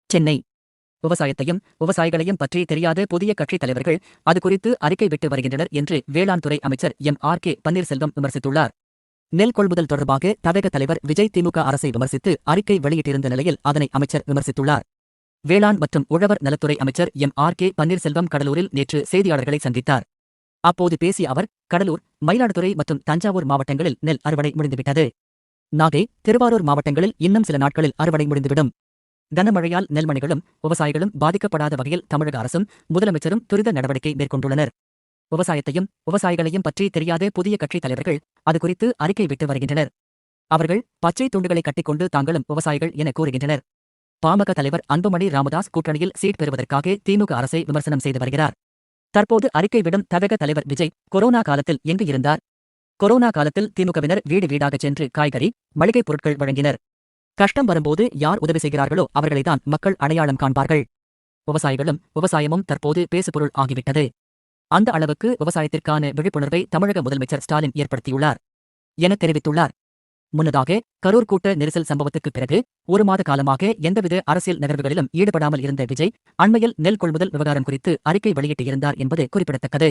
சென்னை விவசாயத்தையும் விவசாயிகளையும் பற்றி தெரியாத புதிய கட்சித் தலைவர்கள் அது குறித்து அறிக்கை விட்டு வருகின்றனர் என்று வேளாண் துறை அமைச்சர் எம்.ஆர்.கே. பன்னீர்செல்வம் விமர்சித்துள்ளார். நெல் கொள்முதல் தொடர்பாக தவேக தலைவர் விஜய் திமுக அரசை விமர்சித்து அறிக்கை வெளியிட்டிருந்த நிலையில் அதனை அமைச்சர் விமர்சித்துள்ளார். வேளாண் மற்றும் உழவர் நலத்துறை அமைச்சர் எம்.ஆர்.கே. பன்னீர்செல்வம் கடலூரில் நேற்று செய்தியாளர்களை சந்தித்தார். அப்போது பேசிய அவர், கடலூர், மயிலாடுதுறை மற்றும் தஞ்சாவூர் மாவட்டங்களில் நெல் அறுவடை முடிந்துவிட்டது. நாகை, திருவாரூர் மாவட்டங்களில் இன்னும் சில நாட்களில் அறுவடை முடிந்துவிடும். கனமழையால் நெல்மணிகளும் விவசாயிகளும் பாதிக்கப்படாத வகையில் தமிழக அரசும் முதலமைச்சரும் துரித நடவடிக்கை மேற்கொண்டுள்ளனர். விவசாயத்தையும் விவசாயிகளையும் பற்றி தெரியாத புதிய கட்சித் தலைவர்கள் அது குறித்து அறிக்கை விட்டு வருகின்றனர். அவர்கள் பச்சை துண்டுகளை கட்டிக்கொண்டு தாங்களும் விவசாயிகள் என கூறுகின்றனர். பாமக தலைவர் அன்புமணி ராமதாஸ் கூட்டணியில் சீட் பெறுவதற்காக திமுக அரசை விமர்சனம் செய்து வருகிறார். தற்போது அறிக்கை விடும் தவேக தலைவர் விஜய் கொரோனா காலத்தில் எங்கு இருந்தார்? கொரோனா காலத்தில் திமுகவினர் வீடு வீடாகச் சென்று காய்கறி, மளிகைப் பொருட்கள் வழங்கினர். கஷ்டம் வரும்போது யார் உதவி செய்கிறார்களோ அவர்களைதான் மக்கள் அடையாளம் காண்பார்கள். விவசாயிகளும் விவசாயமும் தற்போது பேசுபொருள் ஆகிவிட்டது. அந்த அளவுக்கு விவசாயத்திற்கான விழிப்புணர்வை தமிழக முதலமைச்சர் ஸ்டாலின் ஏற்படுத்தியுள்ளார் என தெரிவித்துள்ளார். முன்னதாக கரூர் கூட்ட நெரிசல் சம்பவத்துக்குப் பிறகு 1 மாத காலமாக எந்தவித அரசியல் நகர்வுகளிலும் ஈடுபடாமல் இருந்த விஜய் அண்மையில் நெல் கொள்முதல் விவகாரம் குறித்து அறிக்கை வெளியிட்டிருந்தார் என்பது குறிப்பிடத்தக்கது.